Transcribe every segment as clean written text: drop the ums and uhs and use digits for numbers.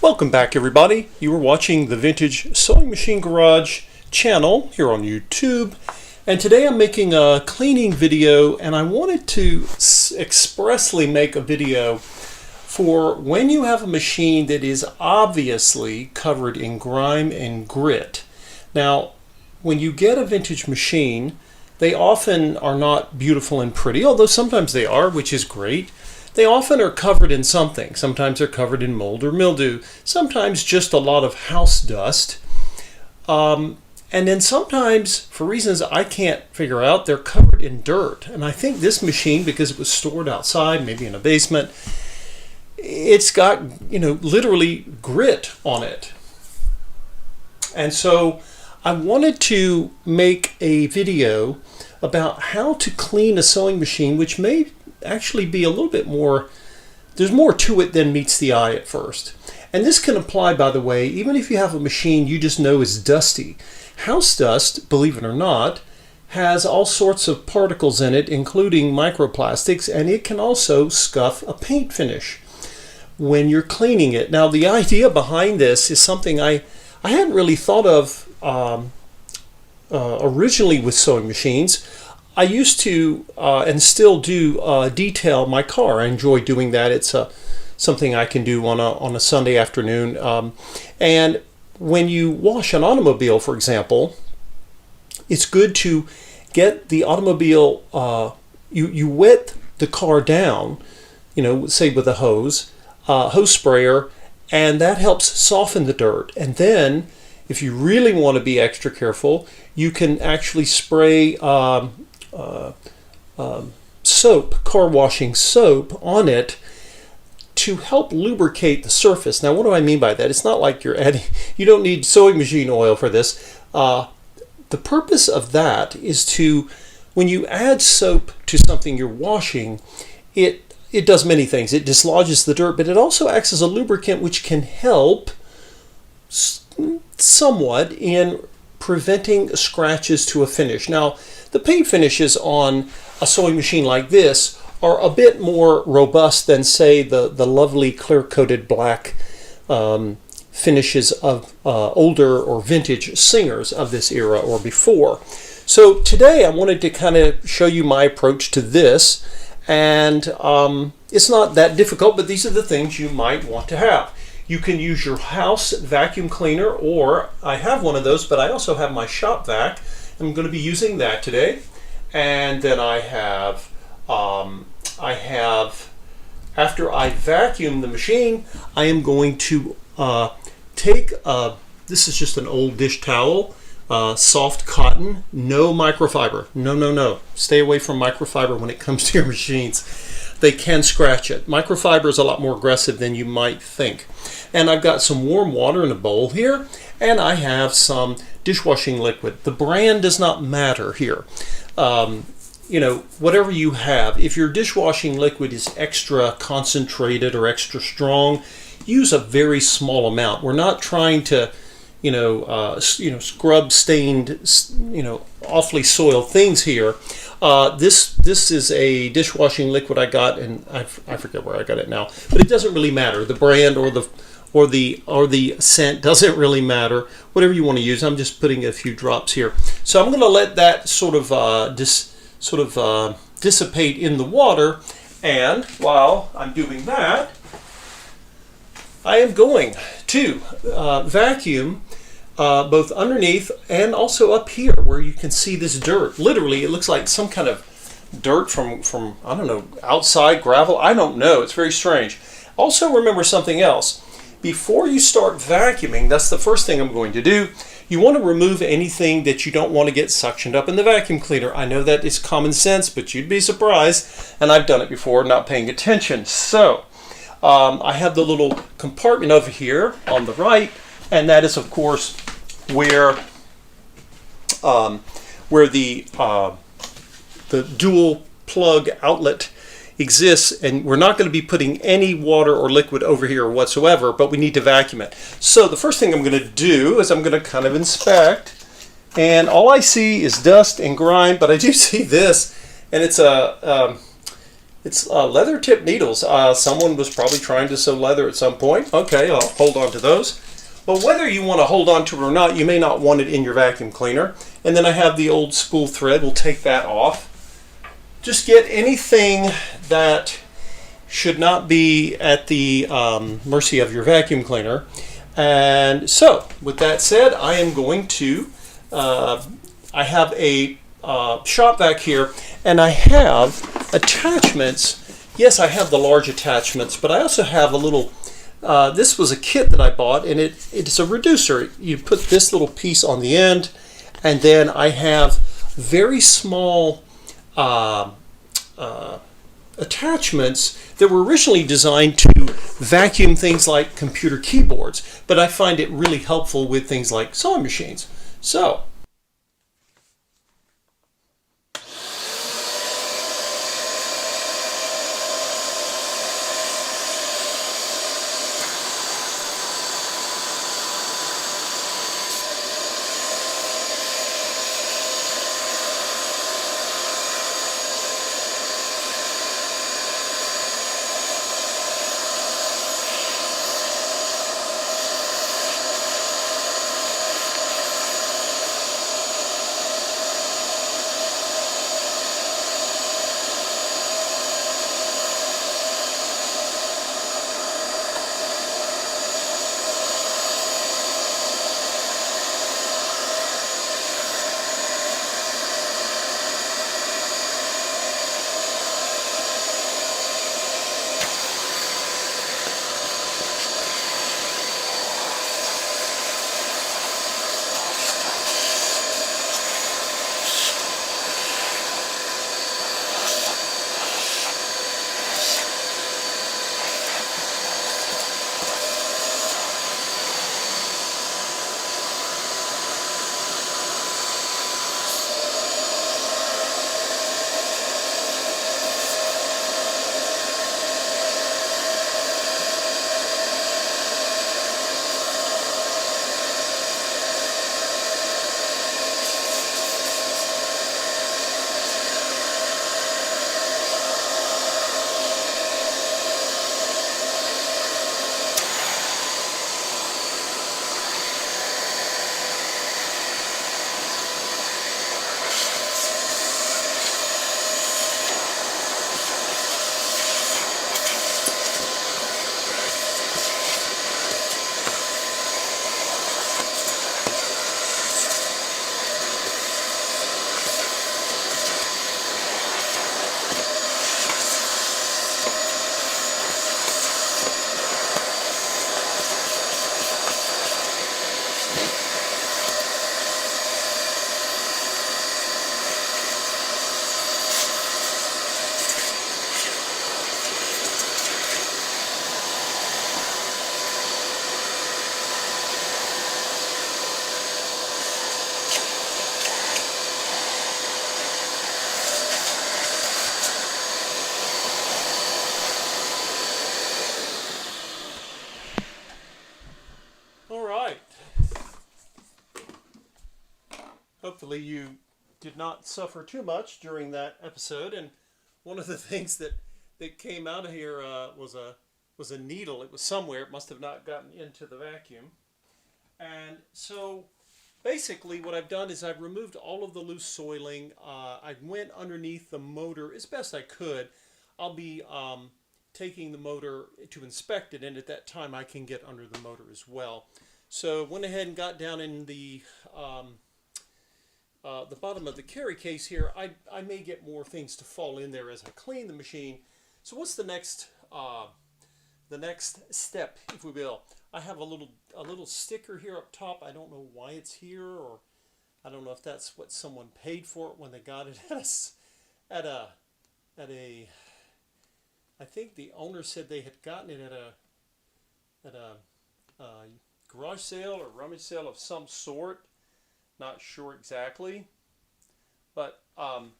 Welcome back, everybody. You are watching the Vintage Sewing Machine Garage channel here on YouTube, and today I'm making a cleaning video, and I wanted to expressly make a video for when you have a machine that is obviously covered in grime and grit. Now, when you get a vintage machine, they often are not beautiful and pretty, although sometimes they are, which is great. They often are covered in something. Sometimes they're covered in mold or mildew. Sometimes just a lot of house dust. And then sometimes, for reasons I can't figure out, they're covered in dirt. And I think this machine, because it was stored outside, maybe in a basement, it's got, literally grit on it. And so I wanted to make a video about how to clean a sewing machine, which may actually be a little bit more, there's more to it than meets the eye at first. And this can apply, by the way, even if you have a machine you just know is dusty. House dust, believe it or not, has all sorts of particles in it, including microplastics, and it can also scuff a paint finish when you're cleaning it. Now, the idea behind this is something I hadn't really thought of originally with sewing machines. I used to and still do detail my car. I enjoy doing that. It's something I can do on a Sunday afternoon. And when you wash an automobile, for example, it's good to get the automobile, you wet the car down, say with a hose sprayer, and that helps soften the dirt. And then if you really want to be extra careful, you can actually spray soap, car washing soap, on it to help lubricate the surface. Now, what do I mean by that? It's not like you don't need sewing machine oil for this. The purpose of that is to, when you add soap to something you're washing, it does many things. It dislodges the dirt, but it also acts as a lubricant, which can help somewhat in preventing scratches to a finish. Now, the paint finishes on a sewing machine like this are a bit more robust than, say, the lovely clear-coated black finishes of older or vintage Singers of this era or before. So today I wanted to kind of show you my approach to this, and it's not that difficult, but these are the things you might want to have. You can use your house vacuum cleaner, or I have one of those, but I also have my shop vac. I'm going to be using that today. And then I have, after I vacuum the machine, I am going to take, this is just an old dish towel, soft cotton, no microfiber. No. Stay away from microfiber when it comes to your machines. They can scratch it. Microfiber is a lot more aggressive than you might think. And I've got some warm water in a bowl here, and I have some dishwashing liquid. The brand does not matter here. Whatever you have. If your dishwashing liquid is extra concentrated or extra strong, use a very small amount. We're not trying to, scrub stained, awfully soiled things here. This is a dishwashing liquid I got, and I forget where I got it now, but it doesn't really matter. The brand or the scent doesn't really matter. Whatever you want to use. I'm just putting a few drops here. So I'm going to let that sort of dissipate in the water, and while I'm doing that, I am going to vacuum both underneath and also up here where you can see this dirt. Literally, it looks like some kind of dirt from I don't know, outside gravel. I don't know. It's very strange. Also, remember something else. Before you start vacuuming, that's the first thing I'm going to do. You want to remove anything that you don't want to get suctioned up in the vacuum cleaner. I know that is common sense, but you'd be surprised, and I've done it before not paying attention. So I have the little compartment over here on the right, and that is, of course, where the dual plug outlet exists, and we're not going to be putting any water or liquid over here whatsoever, but we need to vacuum it. So the first thing I'm going to do is I'm going to kind of inspect, and all I see is dust and grime, but I do see this, and it's It's leather tip needles. Someone was probably trying to sew leather at some point. Okay, I'll hold on to those. But whether you want to hold on to it or not, you may not want it in your vacuum cleaner. And then I have the old spool thread. We'll take that off. Just get anything that should not be at the mercy of your vacuum cleaner. And so, with that said, I am going to, I have a shop vac here, and I have attachments. Yes, I have the large attachments, but I also have a little, this was a kit that I bought, and it's a reducer. You put this little piece on the end, and then I have very small attachments that were originally designed to vacuum things like computer keyboards, but I find it really helpful with things like sewing machines. So, all right. Hopefully you did not suffer too much during that episode. And one of the things that came out of here was a needle. It was somewhere. It must have not gotten into the vacuum. And so basically what I've done is I've removed all of the loose soiling. I went underneath the motor as best I could. I'll be taking the motor to inspect it, and at that time I can get under the motor as well. So went ahead and got down in the bottom of the carry case here. I may get more things to fall in there as I clean the machine. So what's the next step, if we will? I have a little sticker here up top. I don't know why it's here, or I don't know if that's what someone paid for it when they got it at a I think the owner said they had gotten it at a garage sale or rummage sale of some sort. Not sure exactly, but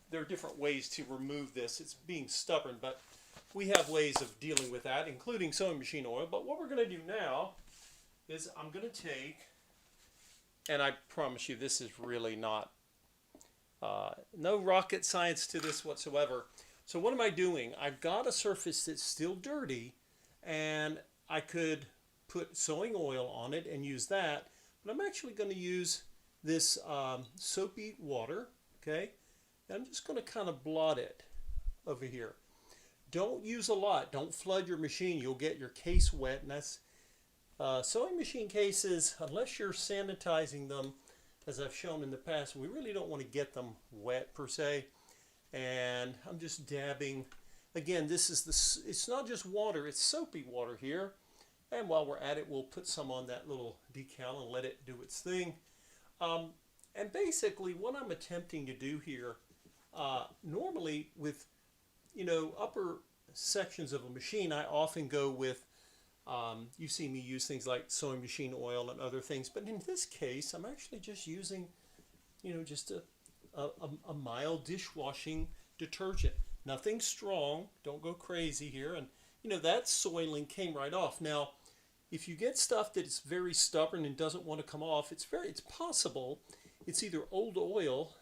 there are different ways to remove this. It's being stubborn, but we have ways of dealing with that, including sewing machine oil. But what we're going to do now is I'm going to take, and I promise you this is really not, no rocket science to this whatsoever. So what am I doing? I've got a surface that's still dirty, and I could put sewing oil on it and use that, but I'm actually going to use this soapy water, okay? And I'm just going to kind of blot it over here. Don't use a lot. Don't flood your machine. You'll get your case wet, and that's sewing machine cases, unless you're sanitizing them, as I've shown in the past, we really don't want to get them wet per se. And I'm just dabbing. Again, this is it's not just water, it's soapy water here. And while we're at it, we'll put some on that little decal and let it do its thing. And basically what I'm attempting to do here, normally with, upper sections of a machine, I often go with, you see me use things like sewing machine oil and other things. But in this case, I'm actually just using, just a mild dishwashing detergent. Nothing strong, don't go crazy here. And that soiling came right off. Now, if you get stuff that is very stubborn and doesn't want to come off, it's possible it's either old oil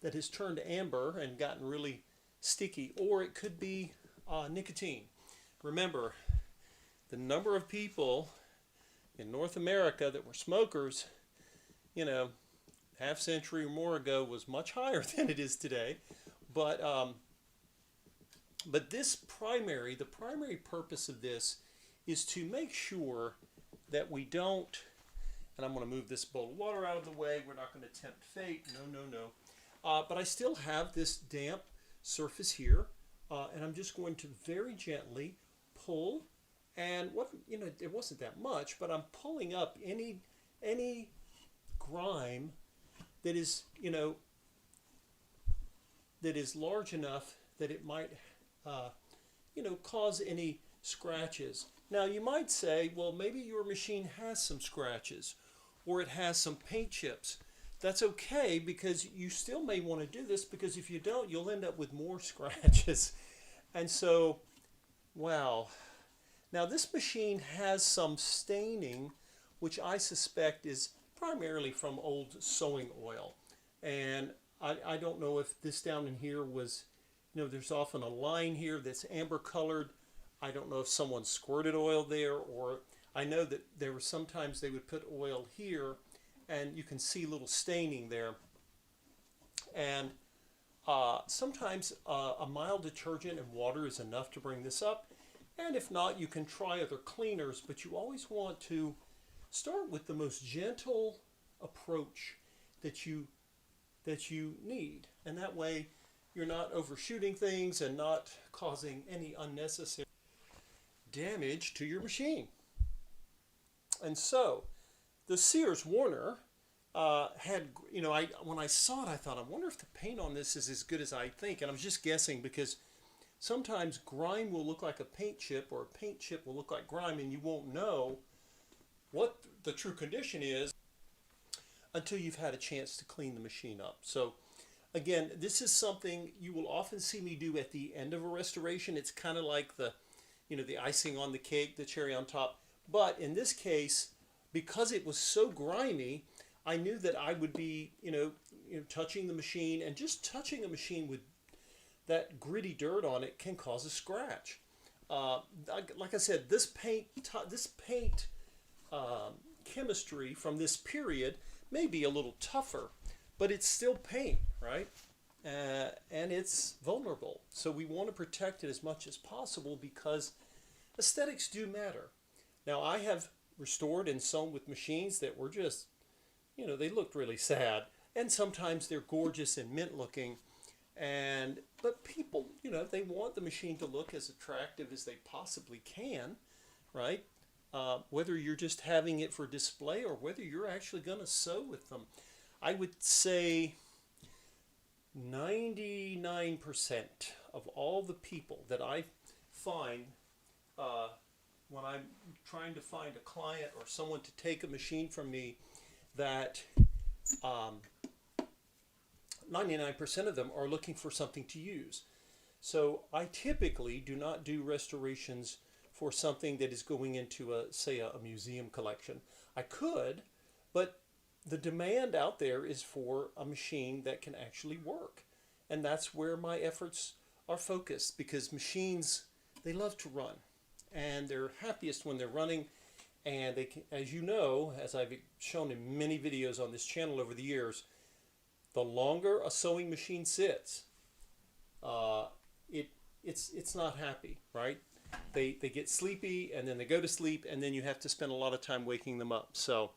that has turned amber and gotten really sticky, or it could be nicotine. Remember, the number of people in North America that were smokers, half century or more ago was much higher than it is today. But the primary purpose of this is to make sure that we don't, and I'm going to move this bowl of water out of the way. We're not going to tempt fate. No. But I still have this damp surface here, and I'm just going to very gently pull. And it wasn't that much, but I'm pulling up any grime that is, that is large enough that it might, cause any scratches. Now you might say, well, maybe your machine has some scratches, or it has some paint chips. That's okay, because you still may want to do this, because if you don't, you'll end up with more scratches. And so, wow. Now this machine has some staining, which I suspect is primarily from old sewing oil. And I don't know if this down in here was, there's often a line here that's amber colored. I don't know if someone squirted oil there, or I know that there were sometimes they would put oil here and you can see little staining there. And sometimes a mild detergent and water is enough to bring this up. And if not, you can try other cleaners, but you always want to start with the most gentle approach that you need. And that way you're not overshooting things and not causing any unnecessary damage to your machine. And so the Sears Warner had, when I saw it, I thought, I wonder if the paint on this is as good as I think. And I was just guessing, because sometimes grime will look like a paint chip, or a paint chip will look like grime, and you won't know what the true condition is until you've had a chance to clean the machine up. So again, this is something you will often see me do at the end of a restoration. It's kind of like the icing on the cake, the cherry on top. But in this case, because it was so grimy, I knew that I would be, touching the machine, and just touching a machine with that gritty dirt on it can cause a scratch. Like I said, this paint chemistry from this period may be a little tougher, but it's still paint, right? And it's vulnerable. So we want to protect it as much as possible, because aesthetics do matter. Now, I have restored and sewn with machines that were just, they looked really sad. And sometimes they're gorgeous and mint looking. But people, they want the machine to look as attractive as they possibly can, right? Whether you're just having it for display or whether you're actually going to sew with them. I would say 99% of all the people that I find when I'm trying to find a client or someone to take a machine from me, that 99% of them are looking for something to use. So I typically do not do restorations for something that is going into say a museum collection. I could, but the demand out there is for a machine that can actually work. And that's where my efforts our focus, because machines, they love to run, and they're happiest when they're running. And they can, as you know, as I've shown in many videos on this channel over the years, the longer a sewing machine sits, uh, it's not happy, right? They get sleepy, and then they go to sleep, and then you have to spend a lot of time waking them up. So,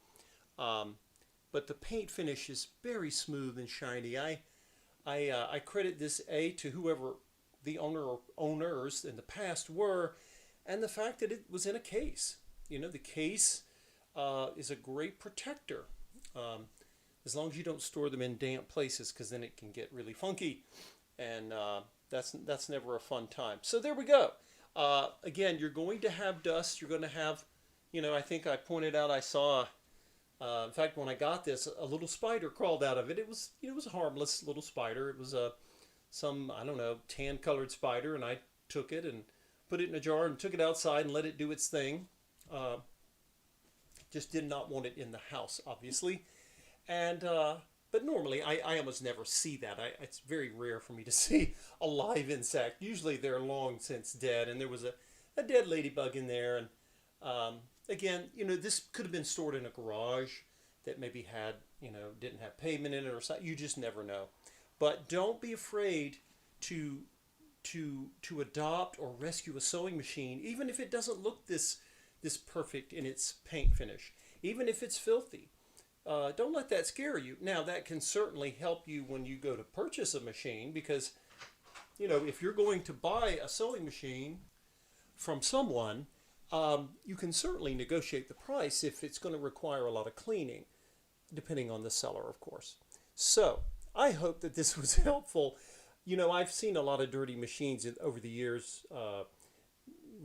but the paint finish is very smooth and shiny. I credit this to whoever the owner or owners in the past were, and the fact that it was in a case. You know, the case is a great protector, as long as you don't store them in damp places, because then it can get really funky, and that's never a fun time. So there we go. Again, you're going to have dust. You're going to have, you know, I think I pointed out I saw. In fact, when I got this, a little spider crawled out of it. It was, you know, it was a harmless little spider. It was some, I don't know, tan-colored spider, and I took it and put it in a jar and took it outside and let it do its thing. Just did not want it in the house, obviously. And but normally, I almost never see that. It's very rare for me to see a live insect. Usually they're long since dead, and there was a dead ladybug in there. And again, you know, this could have been stored in a garage that maybe had, you know, didn't have pavement in it or something. You just never know. But don't be afraid to adopt or rescue a sewing machine, even if it doesn't look this perfect in its paint finish, even if it's filthy. Don't let that scare you. Now, that can certainly help you when you go to purchase a machine, because, you know, if you're going to buy a sewing machine from someone, you can certainly negotiate the price if it's going to require a lot of cleaning, depending on the seller, of course. So, I hope that this was helpful. You know, I've seen a lot of dirty machines over the years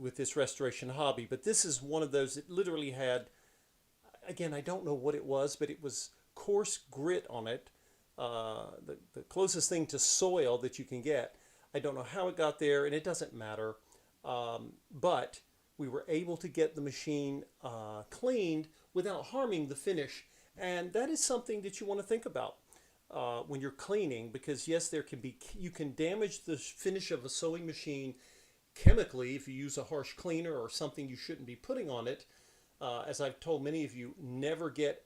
with this restoration hobby, but this is one of those that literally had, again, I don't know what it was, but it was coarse grit on it, the closest thing to soil that you can get. I don't know how it got there, and it doesn't matter, but we were able to get the machine cleaned without harming the finish, and that is something that you want to think about when you're cleaning, because yes, you can damage the finish of a sewing machine chemically if you use a harsh cleaner or something you shouldn't be putting on it. As I've told many of you, never get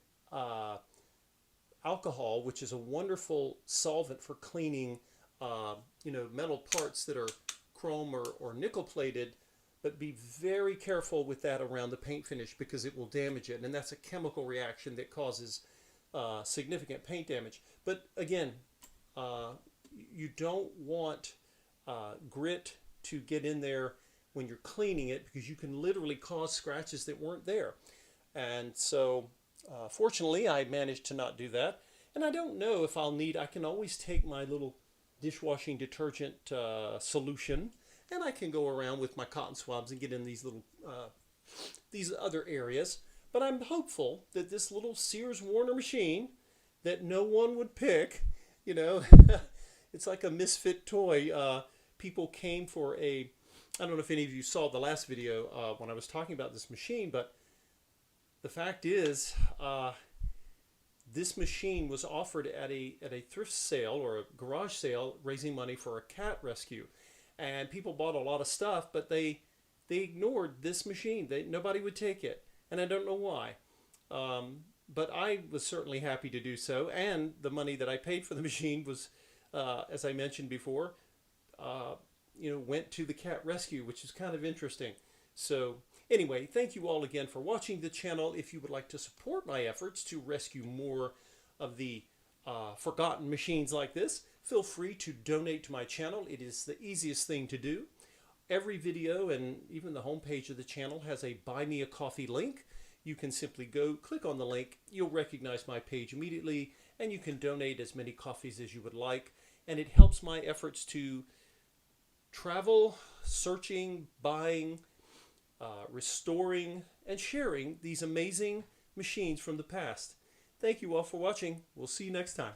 alcohol, which is a wonderful solvent for cleaning, you know, metal parts that are chrome or nickel plated. But be very careful with that around the paint finish, because it will damage it, and that's a chemical reaction that causes significant paint damage. But again, you don't want grit to get in there when you're cleaning it, because you can literally cause scratches that weren't there. And so fortunately, I managed to not do that. And I don't know if I can always take my little dishwashing detergent solution, and I can go around with my cotton swabs and get in these little these other areas. But I'm hopeful that this little Sears Warner machine that no one would pick, you know, it's like a misfit toy. People came for I don't know if any of you saw the last video when I was talking about this machine, but the fact is, this machine was offered at a thrift sale or a garage sale, raising money for a cat rescue, and people bought a lot of stuff, but they ignored this machine. Nobody would take it, and I don't know why. But I was certainly happy to do so, and the money that I paid for the machine was, as I mentioned before, you know, went to the cat rescue, which is kind of interesting. So anyway, thank you all again for watching the channel. If you would like to support my efforts to rescue more of the forgotten machines like this, feel free to donate to my channel. It is the easiest thing to do. Every video and even the homepage of the channel has a Buy Me a Coffee link. You can simply go click on the link. You'll recognize my page immediately, and you can donate as many coffees as you would like. And it helps my efforts to travel, searching, buying, restoring, and sharing these amazing machines from the past. Thank you all for watching. We'll see you next time.